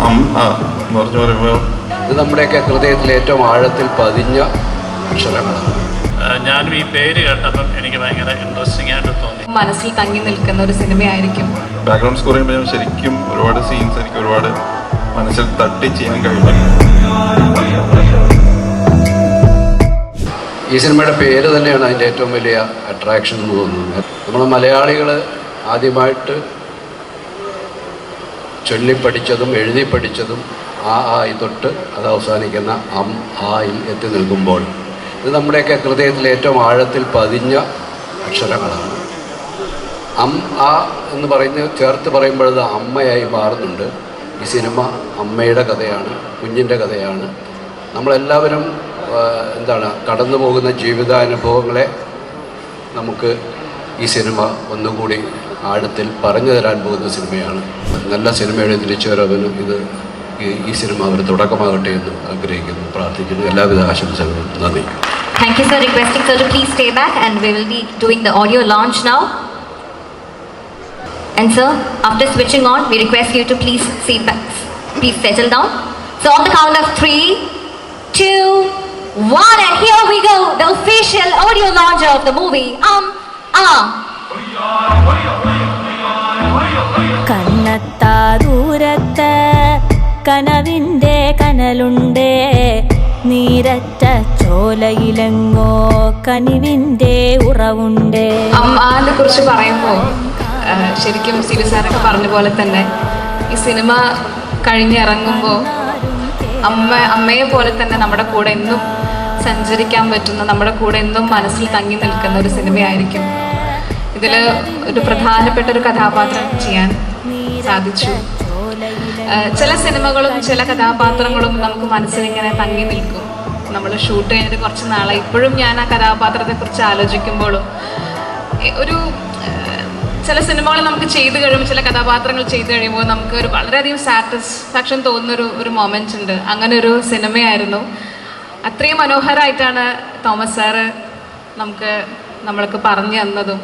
എന്ന് പറയുമ്പോൾ ഇത് നമ്മുടെയൊക്കെ ഹൃദയത്തിൽ ഏറ്റവും ആഴത്തിൽ പതിഞ്ഞ അക്ഷരങ്ങളാണ്. ഞാനും ഈ പേര് കേട്ടപ്പം എനിക്ക് ഭയങ്കര ഇൻട്രസ്റ്റിംഗ് ആയിട്ട് തോന്നി. മനസ്സിൽ തങ്ങി നിൽക്കുന്ന ഒരു സിനിമയായിരിക്കും. ബാക്ക്ഗ്രൗണ്ട് സ്കോർ ചെയ്യുമ്പോൾ ശരിക്കും ഒരുപാട് സീൻസ് എനിക്ക് ഒരുപാട് മനസ്സിൽ തട്ടി ചെയ്യാൻ കഴിഞ്ഞു. ഈ സിനിമയുടെ പേര് തന്നെയാണ് അതിൻ്റെ ഏറ്റവും വലിയ അട്രാക്ഷൻ എന്ന് തോന്നുന്നത്. നമ്മൾ മലയാളികൾ ആദ്യമായിട്ട് ചൊല്ലിപ്പഠിച്ചതും എഴുതി പഠിച്ചതും ആയി തൊട്ട് അത് അവസാനിക്കുന്ന ആയിൽ എത്തി നിൽക്കുമ്പോൾ ഇത് നമ്മുടെയൊക്കെ ഹൃദയത്തിൽ ഏറ്റവും ആഴത്തിൽ പതിഞ്ഞ അക്ഷരങ്ങളാണ്. എന്ന് ചേർത്ത് പറയുമ്പോഴത് അമ്മയായി മാറുന്നുണ്ട്. ഈ സിനിമ അമ്മയുടെ കഥയാണ്, കുഞ്ഞിൻ്റെ കഥയാണ്. നമ്മളെല്ലാവരും കടന്നു പോകുന്ന ജീവിതാനുഭവങ്ങളെ നമുക്ക് ഈ സിനിമ ഒന്നുകൂടി ആഴത്തിൽ പറഞ്ഞു തരാൻ പോകുന്ന സിനിമയാണ്. നല്ല സിനിമയുടെ തിരിച്ചുവരവിന് ഈ സിനിമ ഒരു തുടക്കമാകട്ടെ എന്ന് ആഗ്രഹിക്കുന്നു, പ്രാർത്ഥിക്കുന്നു. എല്ലാവിധ ആശംസകളും. നന്ദി. Thank you, sir. Requesting sir to please stay back, and we will be doing the audio launch now. And sir, after switching on, we request you to please sit back. Please settle down. So on the count of 3, 2, 1, and here we go, the official audio launch of the movie. കണ്ണത്താ ദൂരത്ത് കനവിൻ്റെ കനലുണ്ടേ, നീരറ്റ ചോലയിലെങ്ങോ കനിവിൻ്റെ ഉറവുണ്ടേ. അമ്മയെ കുറിച്ച് പറയുമ്പോൾ ശരിക്കും സിബി സാറൊക്കെ പറഞ്ഞ പോലെ തന്നെ ഈ സിനിമ കഴിഞ്ഞിറങ്ങുമ്പോൾ അമ്മയെ പോലെ തന്നെ നമ്മുടെ കൂടെ എന്നും സഞ്ചരിക്കാൻ പറ്റുന്ന, നമ്മുടെ കൂടെ എന്നും മനസ്സിൽ തങ്ങി നിൽക്കുന്ന ഒരു സിനിമയായിരിക്കും. ഇതിൽ ഒരു പ്രധാനപ്പെട്ട ഒരു കഥാപാത്രം ചെയ്യാൻ സാധിച്ചു. ചില സിനിമകളും ചില കഥാപാത്രങ്ങളും നമുക്ക് മനസ്സിലിങ്ങനെ തങ്ങി നിൽക്കും. നമ്മൾ ഷൂട്ട് കഴിഞ്ഞിട്ട് കുറച്ച് നാളായി ഇപ്പോഴും ഞാൻ ആ കഥാപാത്രത്തെക്കുറിച്ച് ആലോചിക്കുമ്പോഴും ചില സിനിമകൾ നമുക്ക് ചെയ്ത് കഴിയുമ്പോൾ, ചില കഥാപാത്രങ്ങൾ ചെയ്ത് കഴിയുമ്പോൾ നമുക്ക് വളരെയധികം സാറ്റിസ്ഫാക്ഷൻ തോന്നുന്നൊരു മൊമെൻ്റ് ഉണ്ട്. അങ്ങനെ ഒരു സിനിമയായിരുന്നു. അത്രയും മനോഹരമായിട്ടാണ് തോമസ് സാറ് നമ്മൾക്ക് പറഞ്ഞു തന്നതും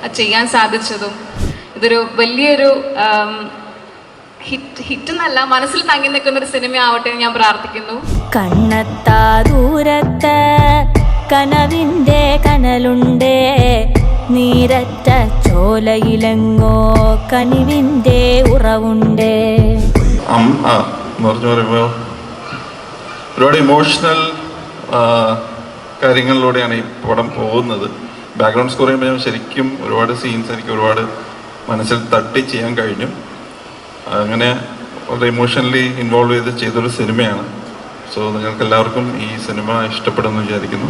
അത് ചെയ്യാൻ സാധിച്ചതും. ഇതൊരു വലിയൊരു ഹിറ്റ് എന്നല്ല, മനസ്സിൽ തങ്ങി നിൽക്കുന്ന ഒരു സിനിമ ആവട്ടെ എന്ന് ഞാൻ പ്രാർത്ഥിക്കുന്നു. കണ്ണത്താ ദൂരത്ത് കനവിൻ്റെ കനലുണ്ടേ, നീരറ്റ ചോലയിലെങ്ങോ കനിവിൻ്റെ ഉറവുണ്ടേ. എന്ന് പറയുമ്പോൾ ഒരുപാട് ഇമോഷണൽ കാര്യങ്ങളിലൂടെയാണ് ഈ പടം പോകുന്നത്. ബാക്ക്ഗ്രൗണ്ട് സ്കോർ ചെയ്യുമ്പോൾ ശരിക്കും ഒരുപാട് സീൻസ് എനിക്ക് ഒരുപാട് മനസ്സിൽ തട്ടി ചെയ്യാൻ കഴിഞ്ഞു. അങ്ങനെ വളരെ ഇമോഷണലി ഇൻവോൾവ് ചെയ്തൊരു സിനിമയാണ്. സോ നിങ്ങൾക്ക് എല്ലാവർക്കും ഈ സിനിമ ഇഷ്ടപ്പെടുമെന്ന് വിചാരിക്കുന്നു.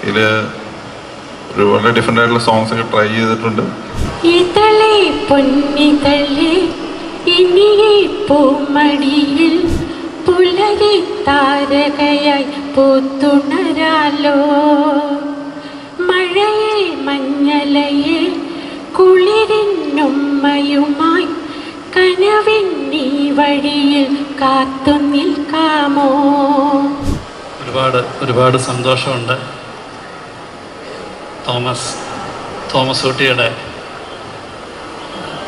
ഇതിൽ വളരെ ഡിഫറെൻ്റ് ആയിട്ടുള്ള സോങ്സ് ഒക്കെ ട്രൈ ചെയ്തിട്ടുണ്ട്. ഇതളേ പൊന്നിതളേ ഇനിയെ പൂമടിയിൽ പുലരി താരകയായി പൂത്തുണരാലോ, മഴയെ മഞ്ഞലയെ കുളിരിന്നുമ്മയുമായി കനവിന്നീ വഴിയിൽ കാത്തു നിൽക്കാമോ. ഒരുപാട് സന്തോഷമുണ്ട്.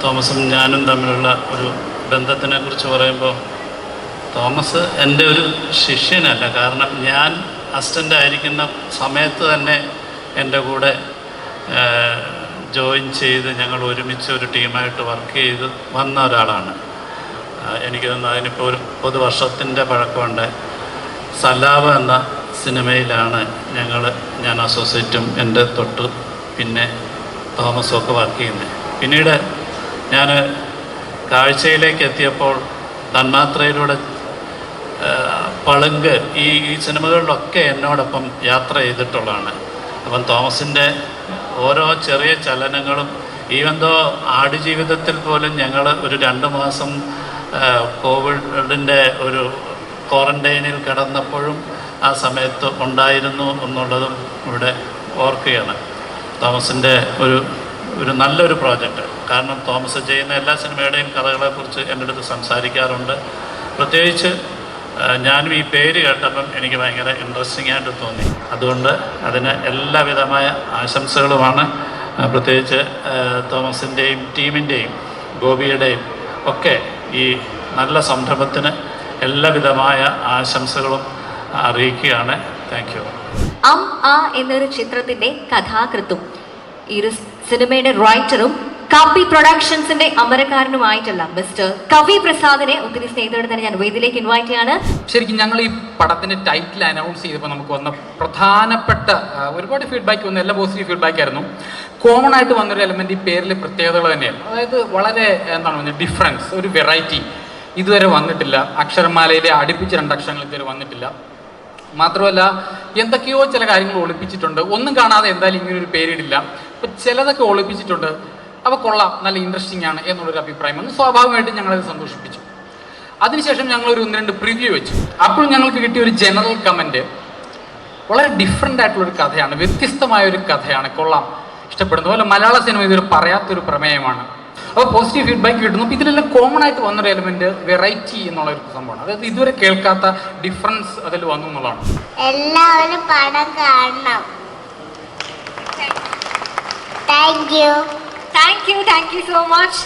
തോമസും ഞാനും തമ്മിലുള്ള ഒരു ബന്ധത്തിനെ കുറിച്ച് പറയുമ്പോൾ, തോമസ് എൻ്റെ ഒരു ശിഷ്യനല്ല. കാരണം ഞാൻ അസിസ്റ്റൻ്റ് ആയിരിക്കുന്ന സമയത്ത് തന്നെ എൻ്റെ കൂടെ ജോയിൻ ചെയ്ത് ഞങ്ങൾ ഒരുമിച്ച് ഒരു ടീമായിട്ട് വർക്ക് ചെയ്ത് വന്ന ഒരാളാണ്. എനിക്ക് തോന്നുന്നു അതിനിപ്പോൾ ഒരു 30 വർഷത്തിൻ്റെ പഴക്കമുണ്ട്. സല്ലാപം എന്ന സിനിമയിലാണ് ഞാൻ അസോസിയേറ്റും എൻ്റെ തൊട്ട് പിന്നെ തോമസും ഒക്കെ വർക്ക് ചെയ്യുന്നത്. പിന്നീട് ഞാൻ കാഴ്ചയിലേക്ക് എത്തിയപ്പോൾ തന്മാത്രയിലൂടെ പളുങ്ക് ഈ സിനിമകളിലൊക്കെ എന്നോടൊപ്പം യാത്ര ചെയ്തിട്ടുള്ളതാണ്. അപ്പം തോമസിൻ്റെ ഓരോ ചെറിയ ചലനങ്ങളും, ഈവന്തോ ആടുജീവിതത്തിൽ പോലും ഞങ്ങൾ ഒരു 2 മാസം കോവിഡിൻ്റെ ഒരു ക്വാറൻറ്റൈനിൽ കിടന്നപ്പോഴും ആ സമയത്ത് ഉണ്ടായിരുന്നു എന്നുള്ളതും ഇവിടെ ഓർക്കുകയാണ്. തോമസിൻ്റെ ഒരു നല്ലൊരു പ്രോജക്റ്റ്. കാരണം തോമസ് ചെയ്യുന്ന എല്ലാ സിനിമയുടെയും കഥകളെക്കുറിച്ച് എൻ്റെ അടുത്ത് സംസാരിക്കാറുണ്ട്. പ്രത്യേകിച്ച് ഞാനും ഈ പേര് കേട്ടപ്പം എനിക്ക് ഭയങ്കര ഇൻട്രസ്റ്റിംഗ് ആയിട്ട് തോന്നി. അതുകൊണ്ട് അതിന് എല്ലാവിധമായ ആശംസകളുമാണ്. പ്രത്യേകിച്ച് തോമസിൻ്റെയും ടീമിൻ്റെയും ഗോപിയുടെയും ഒക്കെ ഈ നല്ല സംരംഭത്തിന് എല്ലാവിധമായ ആശംസകളും അറിയിക്കുകയാണ്. Thank you. എന്നൊരു ചിത്രത്തിന്റെ കഥാകൃത്തും ഈ ഒരു സിനിമയുടെ റൈറ്ററും കവി പ്രൊഡക്ഷൻസിന്റെ അമരക്കാരനുമായിട്ടുള്ള മിസ്റ്റർ കവി പ്രസാദിനെ ഒത്തിരി സ്നേഹത്തോടെ തന്നെ ഞാൻ വേദിയിലേക്ക് ഇൻവൈറ്റ് ചെയ്യാണ്. ശരിക്കും ഞങ്ങൾ ഈ പടത്തിന്റെ ടൈറ്റിൽ അനൗൺസ് ചെയ്തപ്പോൾ നമുക്ക് വന്ന പ്രധാനപ്പെട്ട ഒരുപാട് ഫീഡ്ബാക്ക് വന്ന എല്ലാ പോസിറ്റീവ് ഫീഡ്ബാക്ക് ആയിരുന്നു. കോമൺ ആയിട്ട് വന്നൊരു എലമെന്റ് ഈ പേരിലെ പ്രത്യേകതകൾ തന്നെയാണ്. അതായത് വളരെ എന്താണ് പറഞ്ഞത്, ഡിഫറൻസ്, ഒരു വെറൈറ്റി ഇതുവരെ വന്നിട്ടില്ല. അക്ഷരമാലയിലെ അടുപ്പിച്ച് 2 അക്ഷരങ്ങൾ ഇതുവരെ വന്നിട്ടില്ല. മാത്രമല്ല എന്തൊക്കെയോ ചില കാര്യങ്ങൾ ഒളിപ്പിച്ചിട്ടുണ്ട്. ഒന്നും കാണാതെ എന്തായാലും ഇങ്ങനൊരു പേരിടില്ല. അപ്പം ചിലതൊക്കെ ഒളിപ്പിച്ചിട്ടുണ്ട്. അപ്പോൾ കൊള്ളാം, നല്ല ഇൻട്രസ്റ്റിംഗ് ആണ് എന്നുള്ളൊരു അഭിപ്രായം വന്നു. സ്വാഭാവികമായിട്ടും ഞങ്ങളത് സന്തോഷിപ്പിച്ചു. അതിനുശേഷം ഞങ്ങളൊരു 1-2 പ്രിവ്യൂ വെച്ചു. അപ്പോഴും ഞങ്ങൾക്ക് കിട്ടിയ ഒരു ജനറൽ കമൻറ്റ് വളരെ ഡിഫറെൻ്റ് ആയിട്ടുള്ളൊരു കഥയാണ്, വ്യത്യസ്തമായൊരു കഥയാണ്, കൊള്ളാം, ഇഷ്ടപ്പെടുന്ന പോലെ മലയാള സിനിമ ഇതൊരു പറയാത്തൊരു പ്രമേയമാണ്. അപ്പോൾ പോസിറ്റീവ് ഫീഡ്ബാക്ക് കിട്ടുന്നു. അപ്പോൾ ഇതിലെല്ലാം കോമൺ ആയിട്ട് വന്നൊരു എലമെന്റ് വെറൈറ്റി എന്നുള്ളൊരു സംഭവമാണ്. അതായത് ഇതുവരെ കേൾക്കാത്ത ഡിഫറൻസ് അതിൽ വന്നു എന്നുള്ളതാണ്. എല്ലാവരും പടം കാണണം. Thank you so much.